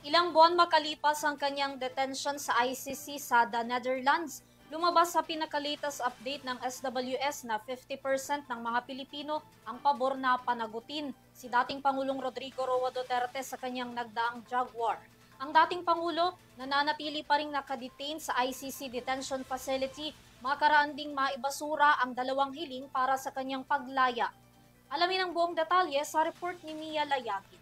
Ilang buwan makalipas ang kanyang detention sa ICC sa The Netherlands, lumabas sa pinaka-latest update ng SWS na 50% ng mga Pilipino ang pabor na panagutin si dating Pangulong Rodrigo Roa Duterte sa kanyang nagdaang drug war. Ang dating Pangulo nananatili pa ring nakadetain sa ICC detention facility, makaraan ding maibasura ang dalawang hiling para sa kanyang paglaya. Alamin ang buong detalye sa report ni Mia Layagin.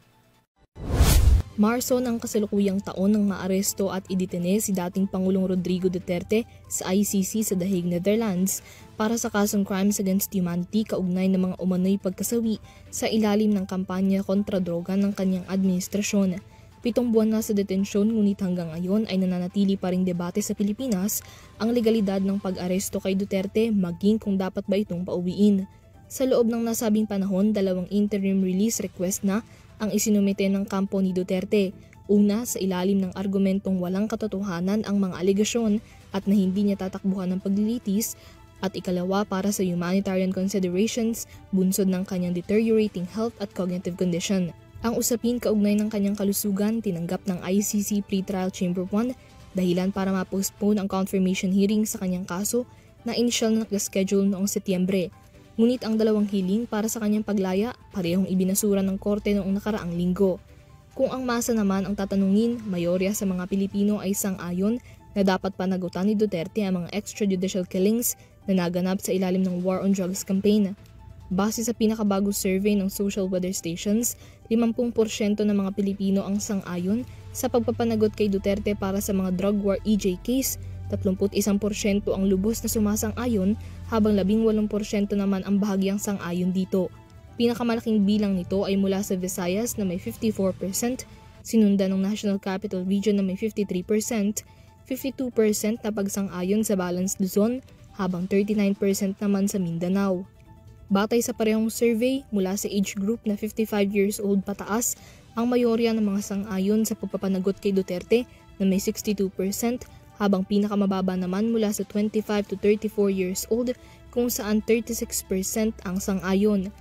Marso ng kasalukuyang taon nang maaresto at idetene si dating Pangulong Rodrigo Duterte sa ICC sa The Hague, Netherlands para sa kasong Crimes Against Humanity kaugnay ng mga umano'y pagkasawi sa ilalim ng kampanya kontra droga ng kanyang administrasyon. 7 buwan na sa detensyon ngunit hanggang ngayon ay nananatili pa ring debate sa Pilipinas ang legalidad ng pag-aresto kay Duterte maging kung dapat ba itong pauwiin. Sa loob ng nasabing panahon, 2 interim release request na ang isinumite ng kampo ni Duterte. Una, sa ilalim ng argumentong walang katotohanan ang mga alegasyon at na hindi niya tatakbuhan ng paglilitis, at ikalawa para sa humanitarian considerations bunsod ng kanyang deteriorating health at cognitive condition. Ang usapin kaugnay ng kanyang kalusugan tinanggap ng ICC Pre-Trial Chamber 1 dahilan para ma-postpone ang confirmation hearing sa kanyang kaso na inisyal na nakaschedule noong Setyembre. Ngunit ang 2 hiling para sa kanyang paglaya, parehong ibinasura ng korte noong nakaraang linggo. Kung ang masa naman ang tatanungin, mayorya sa mga Pilipino ay sang-ayon na dapat panagutan ni Duterte ang mga extrajudicial killings na naganap sa ilalim ng War on Drugs campaign. Base sa pinakabagong survey ng social weather stations, 50% ng mga Pilipino ang sang-ayon sa pagpapanagot kay Duterte para sa mga drug war EJ case, 31% ang lubos na sumasang-ayon habang 18% naman ang bahagyang sang-ayon dito. Pinakamalaking bilang nito ay mula sa Visayas na may 54%, sinundan ng National Capital Region na may 53%, 52% na pagsang-ayon sa Balance Luzon, habang 39% naman sa Mindanao. Batay sa parehong survey, mula sa age group na 55 years old pataas, ang mayorya ng mga sang-ayon sa pagpapanagot kay Duterte na may 62%, habang pinakamababa naman mula sa 25 to 34 years old kung saan 36% ang sang-ayon.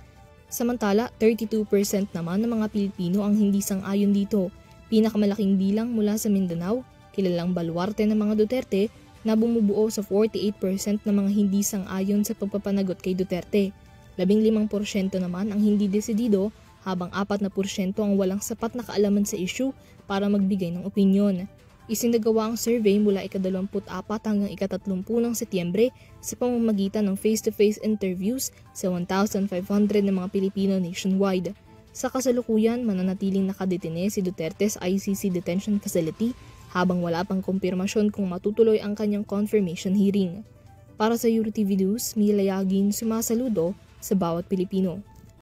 Samantala, 32% naman ng mga Pilipino ang hindi sang-ayon dito. Pinakamalaking bilang mula sa Mindanao, kilalang baluarte ng mga Duterte na bumubuo sa 48% ng mga hindi sang-ayon sa pagpapanagot kay Duterte. 15% naman ang hindi desidido habang 4% ang walang sapat na kaalaman sa issue para magbigay ng opinyon. Isinagawa ang survey mula ika-24 hanggang ika-30 ng Setyembre sa pamamagitan ng face-to-face interviews sa 1,500 na mga Pilipino nationwide. Sa kasalukuyan, mananatiling nakadetene si Duterte sa ICC Detention Facility habang wala pang kumpirmasyon kung matutuloy ang kanyang confirmation hearing. Para sa EuroTV News, Mia Layagin, sumasaludo sa bawat Pilipino.